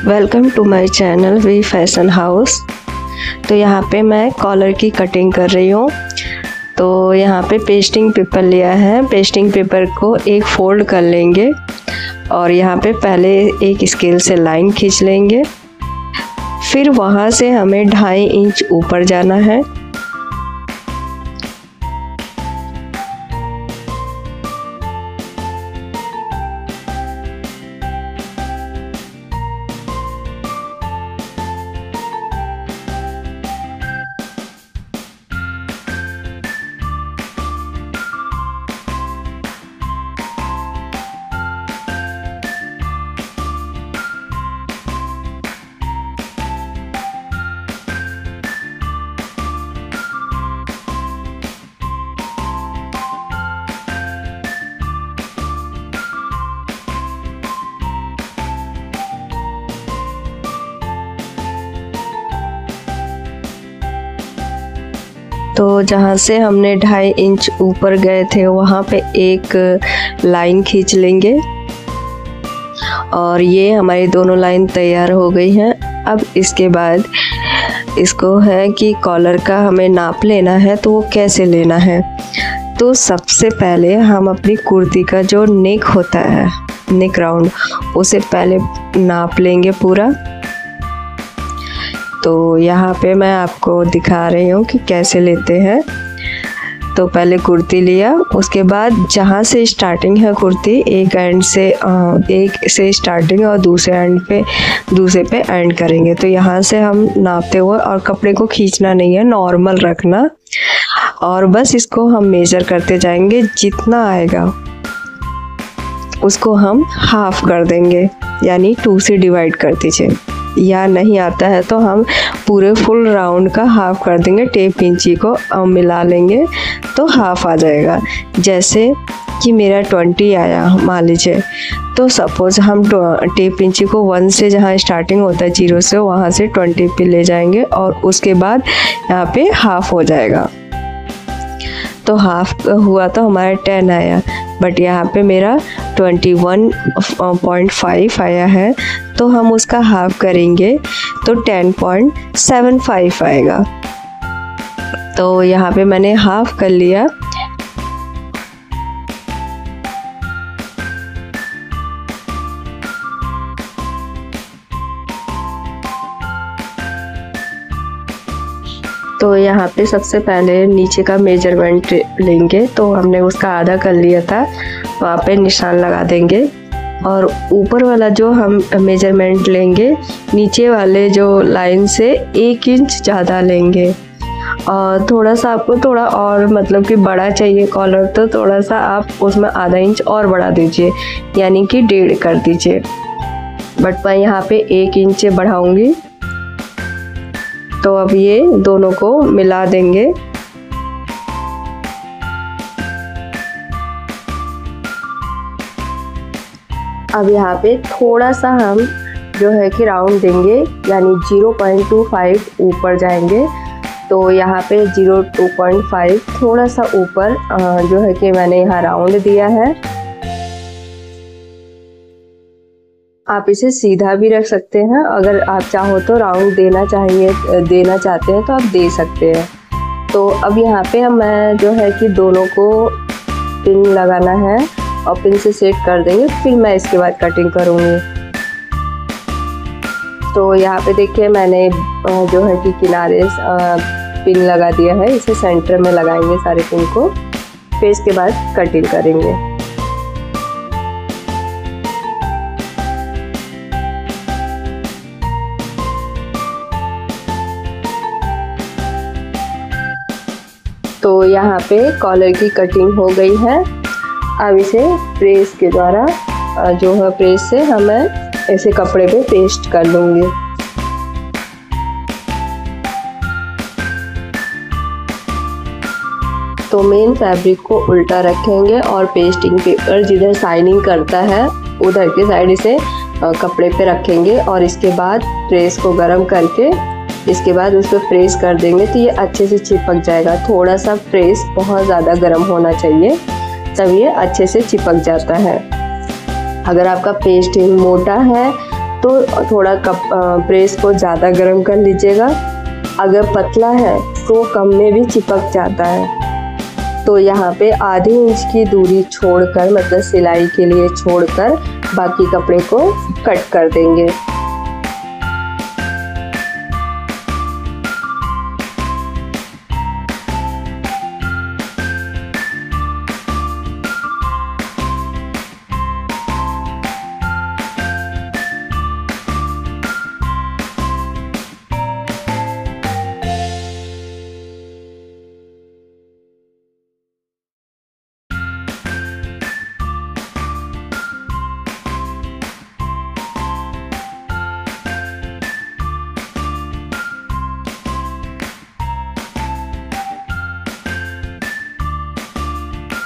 Welcome to my channel V Fashion House. तो यहाँ पे मैं कॉलर की कटिंग कर रही हूँ। तो यहाँ पे पेस्टिंग पेपर लिया है। पेस्टिंग पेपर को एक फोल्ड कर लेंगे और यहाँ पे पहले एक स्केल से लाइन खींच लेंगे। फिर वहाँ से हमें 2.5 इंच ऊपर जाना है। तो जहाँ से हमने 2.5 इंच ऊपर गए थे वहाँ पे एक लाइन खींच लेंगे और ये हमारी दोनों लाइन तैयार हो गई हैं। अब इसके बाद इसको है कि कॉलर का हमें नाप लेना है। तो वो कैसे लेना है, तो सबसे पहले हम अपनी कुर्ती का जो नेक होता है, नेक राउंड, उसे पहले नाप लेंगे पूरा। तो यहाँ पे मैं आपको दिखा रही हूँ कि कैसे लेते हैं। तो पहले कुर्ती लिया, उसके बाद जहाँ से स्टार्टिंग है कुर्ती, एक से स्टार्टिंग और दूसरे पे एंड करेंगे। तो यहाँ से हम नापते हुए, और कपड़े को खींचना नहीं है, नॉर्मल रखना, और बस इसको हम मेजर करते जाएंगे। जितना आएगा उसको हम हाफ कर देंगे, यानी 2 से डिवाइड कर दीजिए। या नहीं आता है तो हम पूरे फुल राउंड का हाफ कर देंगे। टेप इंची को मिला लेंगे तो हाफ आ जाएगा। जैसे कि मेरा 20 आया मान लीजिए, तो सपोज हम टेप इंची को 1 से, जहाँ स्टार्टिंग होता है 0 से, वहाँ से 20 पे ले जाएंगे और उसके बाद यहाँ पे हाफ हो जाएगा। तो हाफ हुआ तो हमारा 10 आया, बट यहाँ पे मेरा 21.5 आया है, तो हम उसका हाफ करेंगे तो 10.75 आएगा। तो यहाँ पे मैंने हाफ कर लिया। तो यहाँ पे सबसे पहले नीचे का मेजरमेंट लेंगे। तो हमने उसका आधा कर लिया था, वहाँ पे निशान लगा देंगे। और ऊपर वाला जो हम मेजरमेंट लेंगे, नीचे वाले जो लाइन से 1 इंच ज़्यादा लेंगे। और थोड़ा सा आपको थोड़ा और मतलब कि बड़ा चाहिए कॉलर, तो थोड़ा सा आप उसमें आधा इंच और बढ़ा दीजिए, यानी कि 1.5 कर दीजिए। बट मैं यहाँ पे 1 इंच बढ़ाऊँगी। तो अब ये दोनों को मिला देंगे। अब यहाँ पे थोड़ा सा हम जो है कि राउंड देंगे, यानी 0.25 ऊपर जाएंगे। तो यहाँ पे 0.25 थोड़ा सा ऊपर जो है कि मैंने यहाँ राउंड दिया है। आप इसे सीधा भी रख सकते हैं, अगर आप चाहो तो राउंड देना चाहते हैं तो आप दे सकते हैं। तो अब यहाँ पे मैं जो है कि दोनों को पिन लगाना है और पिन से सेट कर देंगे, फिर मैं इसके बाद कटिंग करूँगी। तो यहाँ पे देखिए मैंने जो है कि किनारे पिन लगा दिया है, इसे सेंटर में लगाएंगे सारे पिन को, फिर इसके बाद कटिंग करेंगे। तो यहाँ पे कॉलर की कटिंग हो गई है। अब इसे प्रेस के द्वारा जो है प्रेस से मैं ऐसे कपड़े पे पेस्ट कर लूँगी। तो मेन फैब्रिक को उल्टा रखेंगे और पेस्टिंग पेपर जिधर शाइनिंग करता है उधर की साइड इसे कपड़े पे रखेंगे और इसके बाद प्रेस को गर्म करके इसके बाद उस पर प्रेस कर देंगे तो ये अच्छे से चिपक जाएगा। थोड़ा सा प्रेस बहुत ज़्यादा गर्म होना चाहिए तब ये अच्छे से चिपक जाता है। अगर आपका पेस्टिंग मोटा है तो थोड़ा प्रेस को ज़्यादा गर्म कर लीजिएगा। अगर पतला है तो कम में भी चिपक जाता है। तो यहाँ पे आधे इंच की दूरी छोड़कर, मतलब सिलाई के लिए छोड़कर, बाकी कपड़े को कट कर देंगे।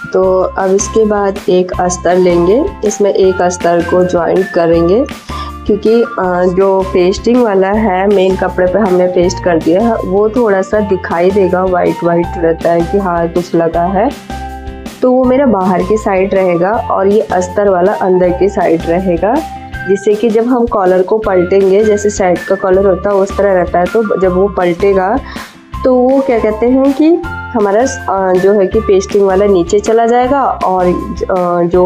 तो अब इसके बाद एक अस्तर लेंगे, इसमें एक अस्तर को जॉइंट करेंगे, क्योंकि जो पेस्टिंग वाला है मेन कपड़े पे हमने पेस्ट कर दिया है, वो थोड़ा सा दिखाई देगा, वाइट वाइट रहता है कि हाँ कुछ लगा है, तो वो मेरा बाहर की साइड रहेगा और ये अस्तर वाला अंदर की साइड रहेगा, जिससे कि जब हम कॉलर को पलटेंगे, जैसे साइड का कॉलर होता है उस तरह रहता है, तो जब वो पलटेगा तो वो क्या कहते हैं कि हमारा जो है कि पेस्टिंग वाला नीचे चला जाएगा और जो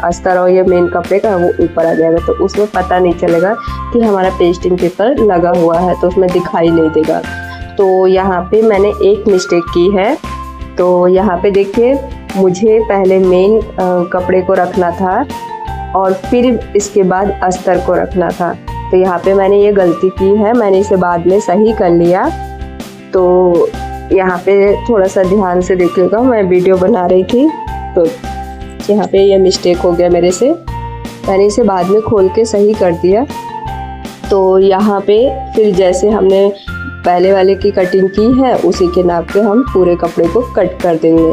अस्तर और ये मेन कपड़े का वो ऊपर आ जाएगा, तो उसमें पता नहीं चलेगा कि हमारा पेस्टिंग पेपर लगा हुआ है, तो उसमें दिखाई नहीं देगा। तो यहाँ पे मैंने एक मिस्टेक की है। तो यहाँ पे देखिए, मुझे पहले मेन कपड़े को रखना था और फिर इसके बाद अस्तर को रखना था, तो यहाँ पे मैंने ये गलती की है, मैंने इसे बाद में सही कर लिया। तो यहाँ पे थोड़ा सा ध्यान से देखिएगा, मैं वीडियो बना रही थी तो यहाँ पे ये मिस्टेक हो गया मेरे से, मैंने इसे बाद में खोल के सही कर दिया। तो यहाँ पे फिर जैसे हमने पहले वाले की कटिंग की है उसी के नाप पे हम पूरे कपड़े को कट कर देंगे।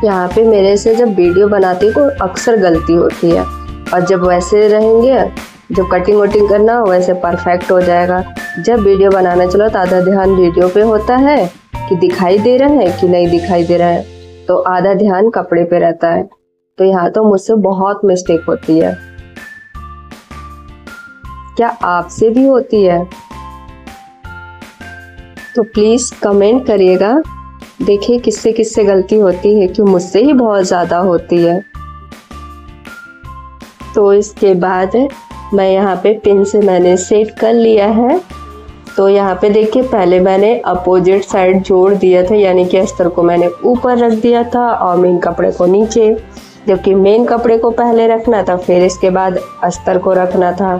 यहाँ पे मेरे से जब वीडियो बनाती को अक्सर गलती होती है, और जब वैसे रहेंगे, जब कटिंग वटिंग करना हो वैसे परफेक्ट हो जाएगा। जब वीडियो बनाना चलो तो आधा ध्यान वीडियो पे होता है कि दिखाई दे रहा है कि नहीं दिखाई दे रहा है, तो आधा ध्यान कपड़े पे रहता है। तो यहाँ तो मुझसे बहुत मिस्टेक होती है। क्या आपसे भी होती है? तो प्लीज़ कमेंट करिएगा, देखिए किससे किससे गलती होती है, कि मुझसे ही बहुत ज़्यादा होती है। तो इसके बाद मैं यहाँ पे पिन से मैंने सेट कर लिया है। तो यहाँ पे देखिए, पहले मैंने अपोजिट साइड जोड़ दिया था, यानी कि अस्तर को मैंने ऊपर रख दिया था और मेन कपड़े को नीचे, जबकि मेन कपड़े को पहले रखना था, फिर इसके बाद अस्तर को रखना था,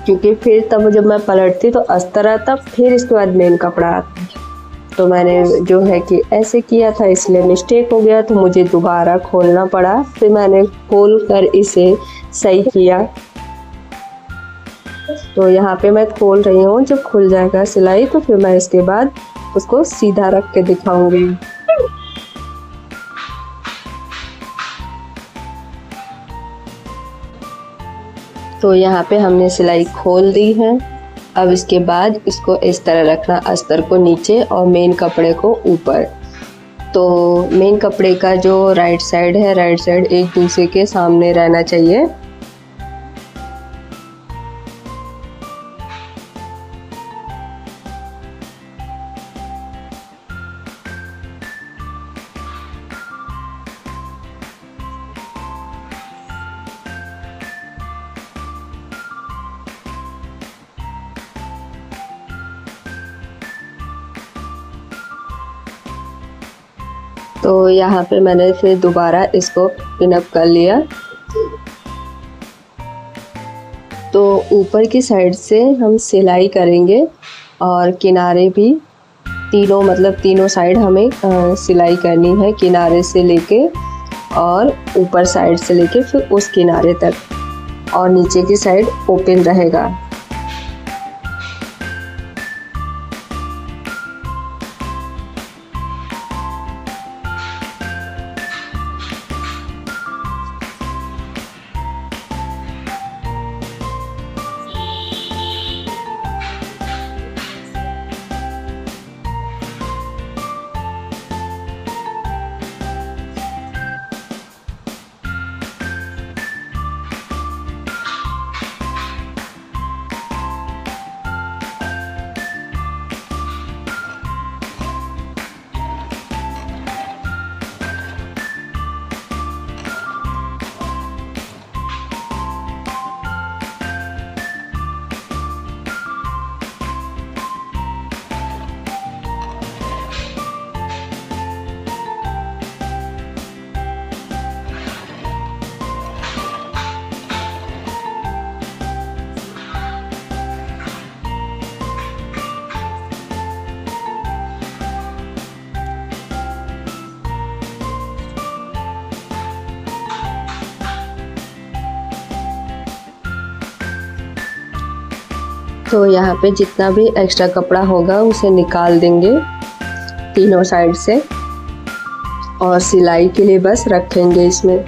क्योंकि फिर तब जब मैं पलटती तो अस्तर आता, फिर इसके बाद मेन कपड़ा आता। तो मैंने जो है कि ऐसे किया था, इसलिए मिस्टेक हो गया, तो मुझे दोबारा खोलना पड़ा, फिर मैंने खोल कर इसे सही किया। तो यहाँ पे मैं खोल रही हूँ, जब खुल जाएगा सिलाई तो फिर मैं इसके बाद उसको सीधा रख के दिखाऊंगी। तो यहाँ पे हमने सिलाई खोल दी है। अब इसके बाद इसको इस तरह रखना, अस्तर को नीचे और मेन कपड़े को ऊपर। तो मेन कपड़े का जो राइट साइड है, राइट साइड एक दूसरे के सामने रहना चाहिए। तो यहाँ पे मैंने फिर दोबारा इसको पिनअप कर लिया। तो ऊपर की साइड से हम सिलाई करेंगे और किनारे भी तीनों, मतलब तीनों साइड हमें सिलाई करनी है, किनारे से लेके और ऊपर साइड से लेके फिर उस किनारे तक, और नीचे की साइड ओपन रहेगा। तो यहाँ पे जितना भी एक्स्ट्रा कपड़ा होगा उसे निकाल देंगे तीनों साइड से और सिलाई के लिए बस रखेंगे इसमें।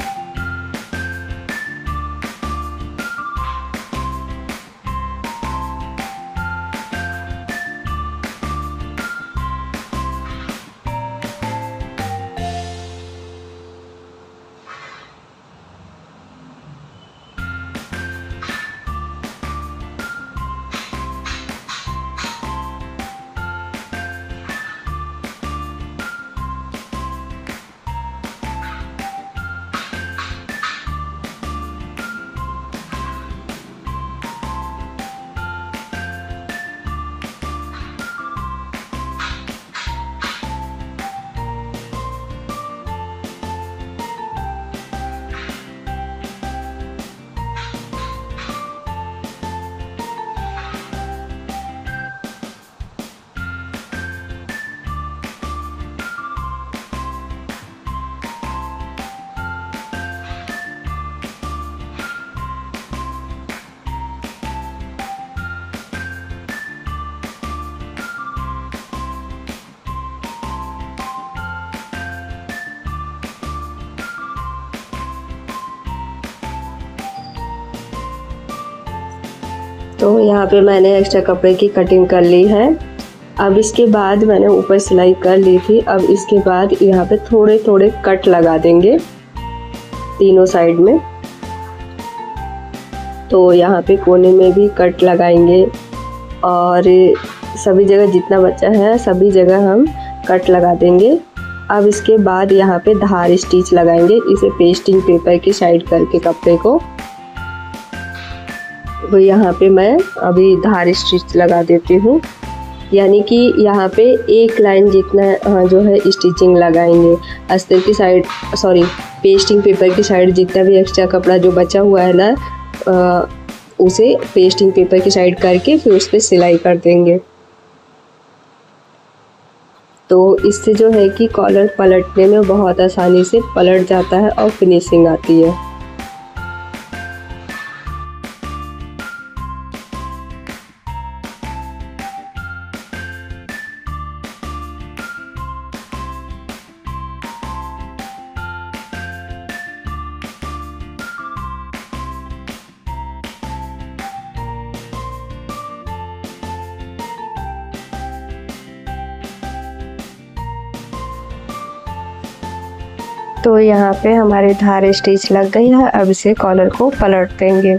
तो यहाँ पे मैंने एक्स्ट्रा कपड़े की कटिंग कर ली है। अब इसके बाद मैंने ऊपर सिलाई कर ली थी। अब इसके बाद यहाँ पे थोड़े थोड़े कट लगा देंगे तीनों साइड में। तो यहाँ पे कोने में भी कट लगाएंगे और सभी जगह जितना बचा है सभी जगह हम कट लगा देंगे। अब इसके बाद यहाँ पे धार स्टिच लगाएंगे, इसे पेस्टिंग पेपर की साइड करके कपड़े को। तो यहाँ पे मैं अभी धार स्टिच लगा देती हूँ, यानी कि यहाँ पे एक लाइन जितना जो है स्टिचिंग लगाएंगे। अस्तर की साइड पेस्टिंग पेपर की साइड जितना भी एक्स्ट्रा कपड़ा जो बचा हुआ है ना, उसे पेस्टिंग पेपर की साइड करके फिर उस पर सिलाई कर देंगे। तो इससे जो है कि कॉलर पलटने में बहुत आसानी से पलट जाता है और फिनिशिंग आती है। तो यहाँ पे हमारे धार स्टिच लग गई है। अब इसे कॉलर को पलट देंगे।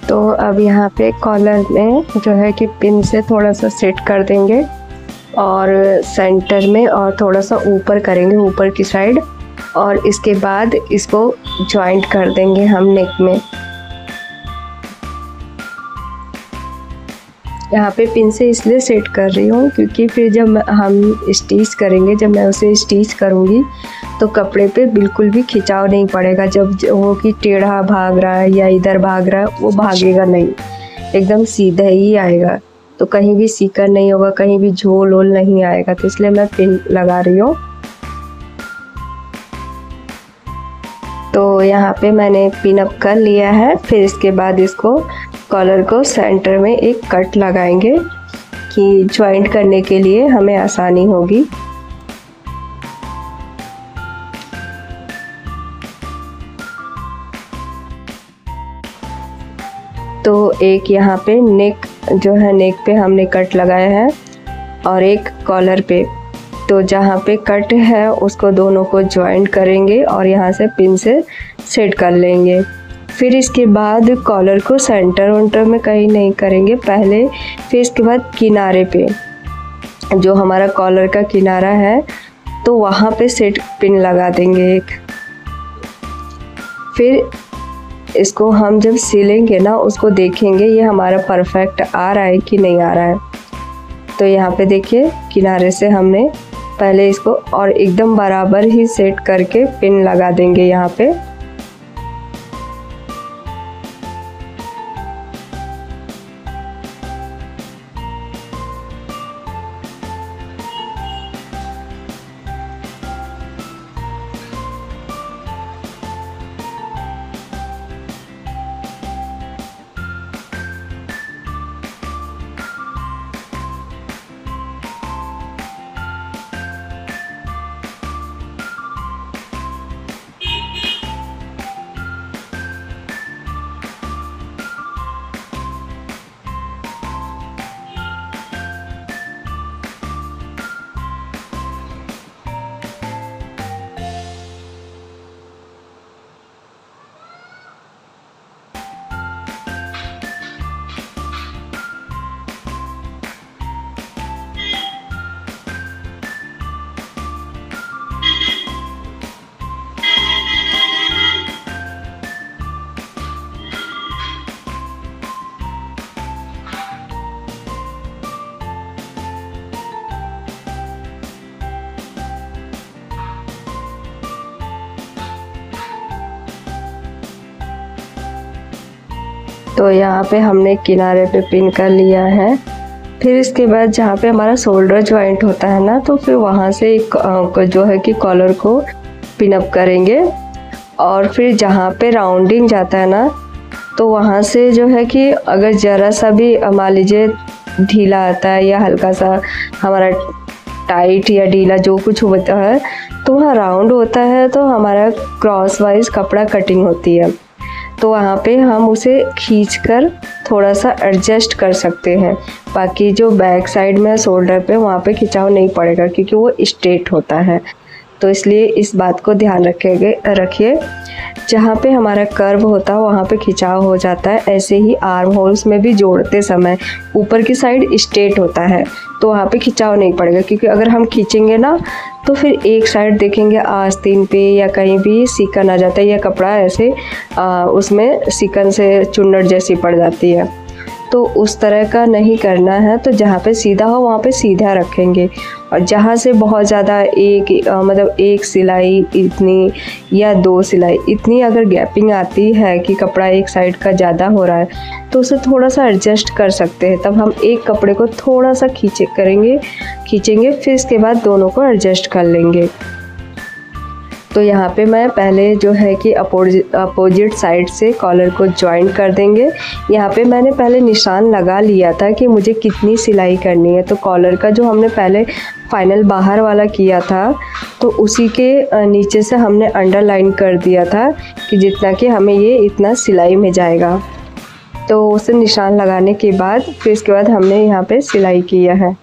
तो अब यहाँ पे कॉलर में जो है कि पिन से थोड़ा सा सेट कर देंगे और सेंटर में और थोड़ा सा ऊपर करेंगे, ऊपर की साइड, और इसके बाद इसको जॉइंट कर देंगे हम नेक में। यहाँ पे पिन से इसलिए सेट कर रही हूँ क्योंकि फिर जब हम स्टिच करेंगे, जब मैं उसे स्टिच करूँगी तो कपड़े पे बिल्कुल भी खिंचाव नहीं पड़ेगा। जब वो कि टेढ़ा भाग रहा है या इधर भाग रहा है वो भागेगा नहीं, एकदम सीधा ही आएगा। तो कहीं भी सीकर नहीं होगा, कहीं भी झोल वोल नहीं आएगा। तो इसलिए मैं पिन लगा रही हूँ। तो यहाँ पे मैंने पिन अप कर लिया है। फिर इसके बाद इसको कॉलर को सेंटर में एक कट लगाएंगे कि ज्वाइंट करने के लिए हमें आसानी होगी। तो एक यहाँ पे नेक जो है, नेक पे हमने कट लगाया है और एक कॉलर पे। तो जहाँ पे कट है उसको दोनों को ज्वाइंट करेंगे और यहाँ से पिन से सेट कर लेंगे। फिर इसके बाद कॉलर को सेंटर वेंटर में कहीं नहीं करेंगे पहले। फिर इसके बाद किनारे पे जो हमारा कॉलर का किनारा है तो वहाँ पे सेट पिन लगा देंगे एक। फिर इसको हम जब सिलेंगे ना, उसको देखेंगे ये हमारा परफेक्ट आ रहा है कि नहीं आ रहा है। तो यहाँ पे देखिए किनारे से हमने पहले इसको और एकदम बराबर ही सेट करके पिन लगा देंगे यहाँ पे। तो यहाँ पे हमने किनारे पे पिन कर लिया है। फिर इसके बाद जहाँ पे हमारा शोल्डर जॉइंट होता है ना, तो फिर वहाँ से एक जो है कि कॉलर को पिन अप करेंगे। और फिर जहाँ पे राउंडिंग जाता है ना, तो वहाँ से जो है कि अगर ज़रा सा भी मान लीजिए ढीला आता है या हल्का सा हमारा टाइट या ढीला जो कुछ होता है, तो वहाँ राउंड होता है, तो हमारा क्रॉस वाइज कपड़ा कटिंग होती है। तो वहाँ पे हम उसे खींचकर थोड़ा सा एडजस्ट कर सकते हैं। बाकी जो बैक साइड में शोल्डर पे वहाँ पे खिंचाव नहीं पड़ेगा, क्योंकि वो स्ट्रेट होता है। तो इसलिए इस बात को ध्यान रखिए। जहाँ पे हमारा कर्व होता है वहाँ पे खिंचाव हो जाता है। ऐसे ही आर्म होल्स में भी जोड़ते समय ऊपर की साइड स्ट्रेट होता है, तो वहाँ पे खिंचाव नहीं पड़ेगा। क्योंकि अगर हम खींचेंगे ना, तो फिर एक साइड देखेंगे आस्तीन पे या कहीं भी सिकन आ जाता है, या कपड़ा ऐसे उसमें सिकन से चुन्नट जैसी पड़ जाती है। तो उस तरह का नहीं करना है। तो जहाँ पे सीधा हो वहाँ पे सीधा रखेंगे, और जहाँ से बहुत ज़्यादा मतलब एक सिलाई इतनी या 2 सिलाई इतनी अगर गैपिंग आती है कि कपड़ा एक साइड का ज़्यादा हो रहा है, तो उसे थोड़ा सा एडजस्ट कर सकते हैं। तब हम एक कपड़े को थोड़ा सा खींचेंगे, फिर इसके बाद दोनों को एडजस्ट कर लेंगे। तो यहाँ पे मैं पहले जो है कि अपोजिट साइड से कॉलर को ज्वाइन कर देंगे। यहाँ पे मैंने पहले निशान लगा लिया था कि मुझे कितनी सिलाई करनी है। तो कॉलर का जो हमने पहले फाइनल बाहर वाला किया था, तो उसी के नीचे से हमने अंडरलाइन कर दिया था कि जितना कि हमें ये इतना सिलाई में जाएगा। तो उसे निशान लगाने के बाद फिर इसके बाद हमने यहाँ पे सिलाई किया है।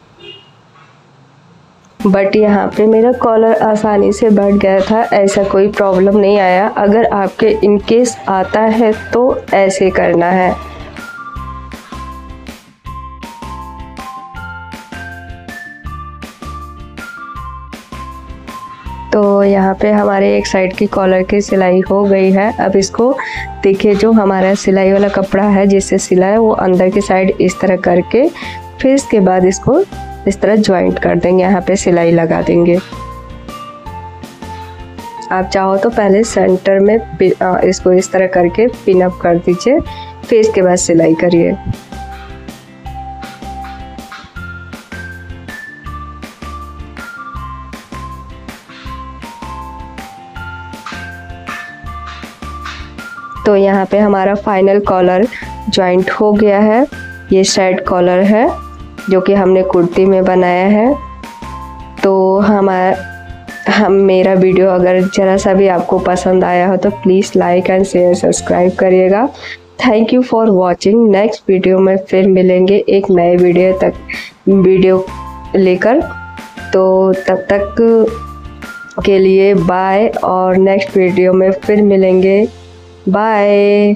बट यहाँ पे मेरा कॉलर आसानी से बढ़ गया था, ऐसा कोई प्रॉब्लम नहीं आया। अगर आपके इनकेस आता है तो ऐसे करना है। तो यहाँ पे हमारे एक साइड की कॉलर की सिलाई हो गई है। अब इसको देखिए, जो हमारा सिलाई वाला कपड़ा है जिससे सिला है, वो अंदर की साइड इस तरह करके फिर इसके बाद इसको इस तरह ज्वाइंट कर देंगे, यहाँ पे सिलाई लगा देंगे। आप चाहो तो पहले सेंटर में इसको इस तरह करके पिन अप कर दीजिए, फिर इसके बाद सिलाई करिए। तो यहाँ पे हमारा फाइनल कॉलर ज्वाइंट हो गया है। ये साइड कॉलर है जो कि हमने कुर्ती में बनाया है। तो मेरा वीडियो अगर ज़रा सा भी आपको पसंद आया हो तो please like and share subscribe करिएगा। Thank you for watching. Next video में फिर मिलेंगे एक नए वीडियो लेकर। तो तब तक के लिए बाय, और नेक्स्ट वीडियो में फिर मिलेंगे। बाय।